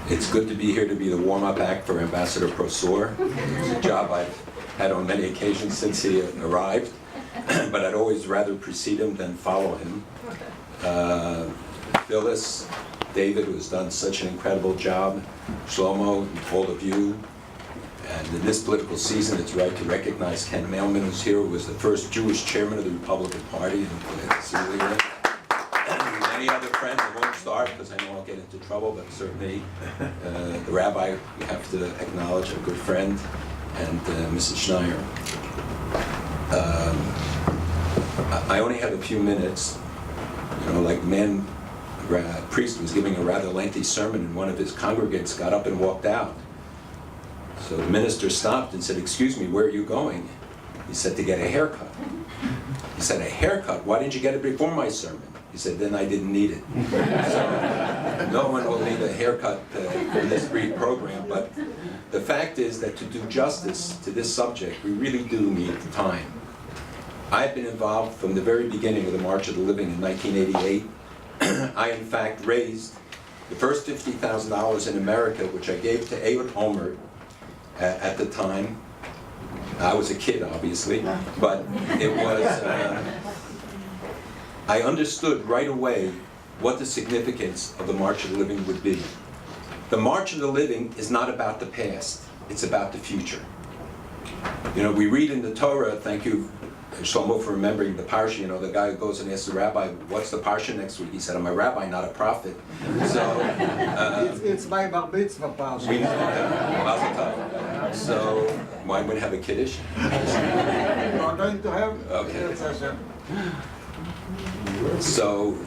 It's good to be here to be the warm-up act for Ambassador Prosor. It's a job I've had on many occasions since he arrived, but I'd always rather precede him than follow him. Phyllis, David, who has done such an incredible job, Shlomo, all of you. And in this political season, it's right to recognize Ken Mailman, who's here, who was the first Jewish chairman of the Republican Party. And many other friends, I won't start because I know I'll get into trouble, but certainly the rabbi, we have to acknowledge, a good friend, and Mrs. Schneier. I only have a few minutes. You know, like a priest was giving a rather lengthy sermon, and one of his congregants got up and walked out. So the minister stopped and said, "Excuse me, where are you going?" He said, "To get a haircut." He said, "A haircut? Why didn't you get it before my sermon?" He said, "Then I didn't need it." So no one will need a haircut in this brief program, but the fact is that to do justice to this subject, we really do need time. I've been involved from the very beginning of the March of the Living in 1988. I, in fact, raised the first $50,000 in America, which I gave to Ehud Olmert at the time. I was a kid, obviously, but it was, I understood right away what the significance of the March of the Living would be. The March of the Living is not about the past, it's about the future. You know, we read in the Torah, thank you, Shlomo, for remembering the parsha. You know, the guy who goes and asks the rabbi, "What's the parsha next week?" He said, "I'm a rabbi, not a prophet." So it's my bar mitzvah parsha. We know. So mine would have a kiddush. You are going to have? Okay. So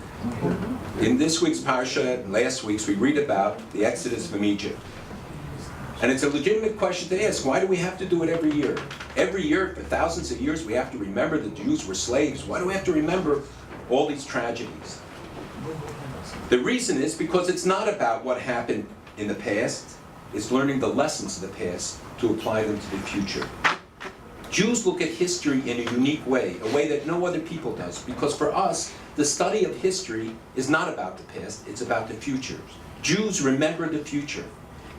in this week's parsha, and last week's, we read about the Exodus from Egypt. And it's a legitimate question to ask, why do we have to do it every year? Every year, for thousands of years, we have to remember the Jews were slaves. Why do we have to remember all these tragedies? The reason is because it's not about what happened in the past. It's learning the lessons of the past to apply them to the future. Jews look at history in a unique way, a way that no other people does. Because for us, the study of history is not about the past, it's about the future. Jews remember the future,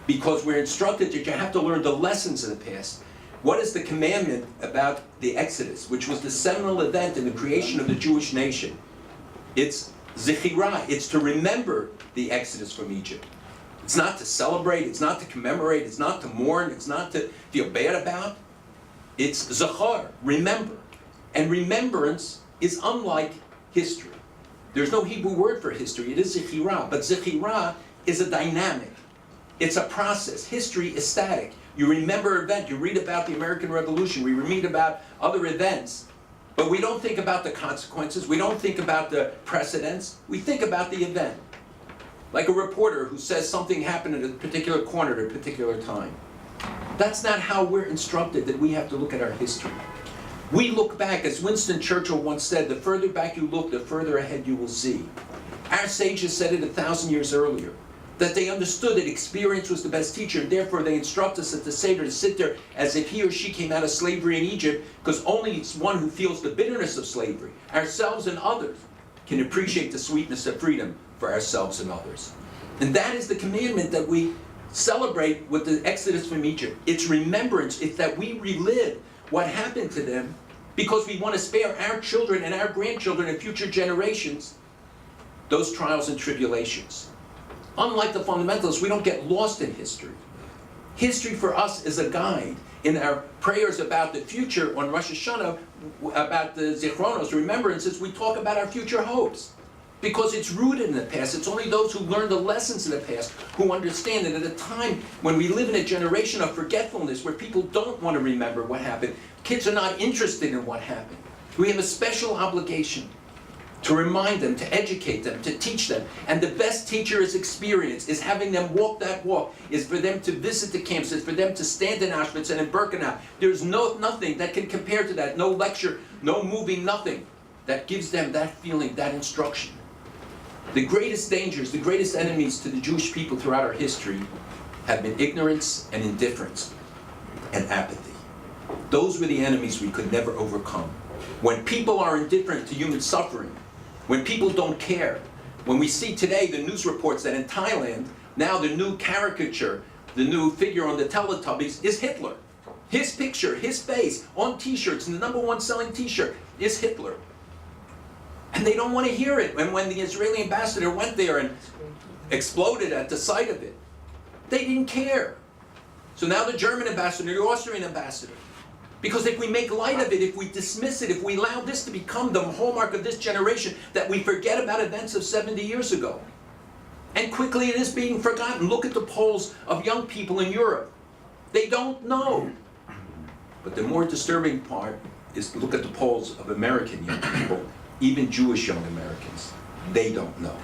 because we're instructed that you have to learn the lessons of the past. What is the commandment about the Exodus, which was the seminal event in the creation of the Jewish nation? It's zichirah, it's to remember the Exodus from Egypt. It's not to celebrate, it's not to commemorate, it's not to mourn, it's not to feel bad about. It's zachar, remember. And remembrance is unlike history. There's no Hebrew word for history, it is zichirah, but zichirah is a dynamic. It's a process. History is static. You remember an event, you read about the American Revolution, we read about other events, but we don't think about the consequences, we don't think about the precedents, we think about the event. Like a reporter who says something happened at a particular corner at a particular time. That's not how we're instructed that we have to look at our history. We look back, as Winston Churchill once said, the further back you look, the further ahead you will see. Our sages said it 1,000 years earlier, that they understood that experience was the best teacher, and therefore they instruct us at the Seder to sit there as if he or she came out of slavery in Egypt, because only it's one who feels the bitterness of slavery, ourselves and others, can appreciate the sweetness of freedom for ourselves and others. And that is the commandment that we celebrate with the Exodus from Egypt. It's remembrance, it's that we relive what happened to them, because we want to spare our children and our grandchildren and future generations those trials and tribulations. Unlike the fundamentalists, we don't get lost in history. History for us is a guide. In our prayers about the future on Rosh Hashanah, about the Zichronos, remembrances, we talk about our future hopes. Because it's rooted in the past. It's only those who learn the lessons of the past who understand that at a time when we live in a generation of forgetfulness, where people don't want to remember what happened, kids are not interested in what happened. We have a special obligation to remind them, to educate them, to teach them. And the best teacher is experience, is having them walk that walk, is for them to visit the camps, is for them to stand in Auschwitz and in Birkenau. There's nothing that can compare to that, no lecture, no movie, nothing that gives them that feeling, that instruction. The greatest dangers, the greatest enemies to the Jewish people throughout our history have been ignorance and indifference and apathy. Those were the enemies we could never overcome. When people are indifferent to human suffering, when people don't care, when we see today the news reports that in Thailand, Now the new caricature, the new figure on the Teletubbies is Hitler. His picture, his face on t-shirts, and the #1 selling t-shirt is Hitler. And they don't want to hear it. And when the Israeli ambassador went there and exploded at the sight of it, they didn't care. So now the German ambassador, the Austrian ambassador. Because if we make light of it, if we dismiss it, if we allow this to become the hallmark of this generation, that we forget about events of 70 years ago. And quickly it is being forgotten. Look at the polls of young people in Europe. They don't know. But the more disturbing part is to look at the polls of American young people, even Jewish young Americans. They don't know.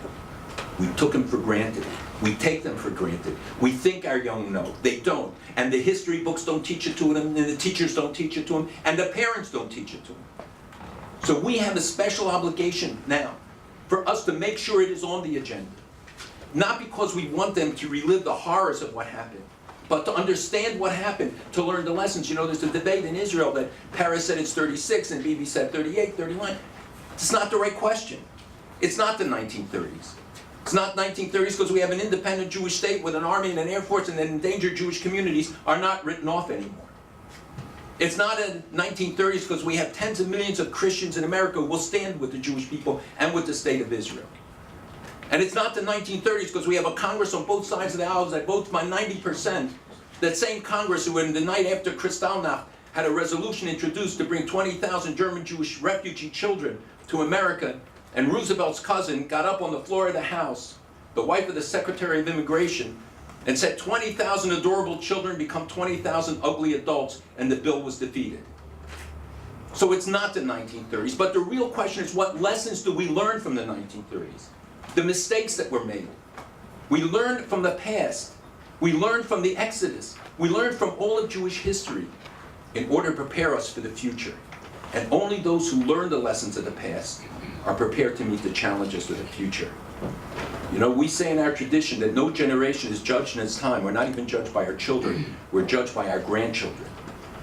We took them for granted. We take them for granted. We think our young know. They don't. And the history books don't teach it to them, and the teachers don't teach it to them, and the parents don't teach it to them. So we have a special obligation now for us to make sure it is on the agenda. Not because we want them to relive the horrors of what happened, but to understand what happened, to learn the lessons. You know, there's a debate in Israel that Paris said it's 36 and Bibi said 38, 39. It's not the right question. It's not the 1930s. It's not 1930s because we have an independent Jewish state with an army and an air force, and then endangered Jewish communities are not written off anymore. It's not in 1930s because we have tens of millions of Christians in America who will stand with the Jewish people and with the state of Israel. And it's not the 1930s because we have a Congress on both sides of the aisle that votes by 90%. That same Congress who, in the night after Kristallnacht, had a resolution introduced to bring 20,000 German Jewish refugee children to America, and Roosevelt's cousin got up on the floor of the House, the wife of the Secretary of Immigration, and said 20,000 adorable children become 20,000 ugly adults, and the bill was defeated. So it's not the 1930s, but the real question is, what lessons do we learn from the 1930s? The mistakes that were made. We learned from the past. We learned from the Exodus. We learned from all of Jewish history in order to prepare us for the future. And only those who learn the lessons of the past are prepared to meet the challenges of the future. You know, we say in our tradition that no generation is judged in its time. We're not even judged by our children. We're judged by our grandchildren.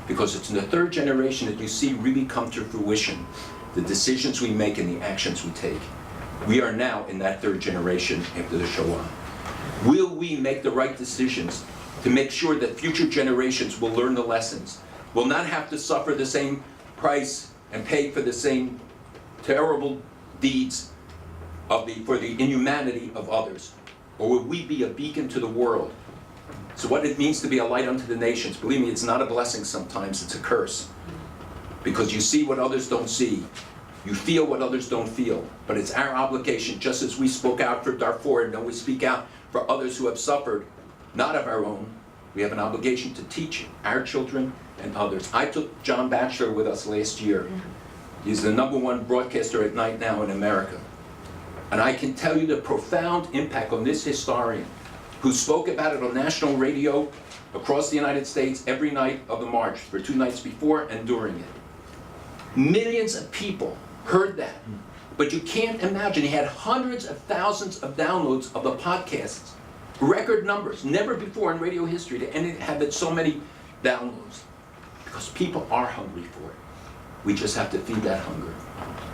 Because it's in the third generation that you see really come to fruition the decisions we make and the actions we take. We are now in that third generation after the Shoah. Will we make the right decisions to make sure that future generations will learn the lessons, will not have to suffer the same price and pay for the same terrible deeds for the inhumanity of others? Or will we be a beacon to the world? So what it means to be a light unto the nations, believe me, it's not a blessing sometimes, it's a curse. Because you see what others don't see. You feel what others don't feel. But it's our obligation, just as we spoke out for Darfur, and then we speak out for others who have suffered, not of our own. We have an obligation to teach our children and others. I took John Batchelor with us last year. He's the #1 broadcaster at night now in America. And I can tell you the profound impact on this historian, who spoke about it on national radio across the United States every night of the march, for 2 nights before and during it. Millions of people heard that. But you can't imagine, he had hundreds of thousands of downloads of the podcasts. Record numbers, never before in radio history to have it so many downloads. Because people are hungry for it. We just have to feed that hunger.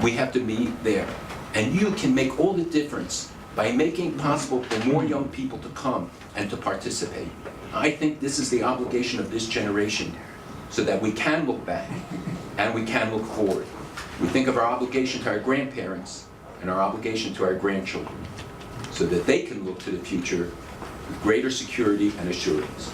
We have to be there. And you can make all the difference by making it possible for more young people to come and to participate. I think this is the obligation of this generation, so that we can look back and we can look forward. We think of our obligation to our grandparents and our obligation to our grandchildren, so that they can look to the future with greater security and assurance.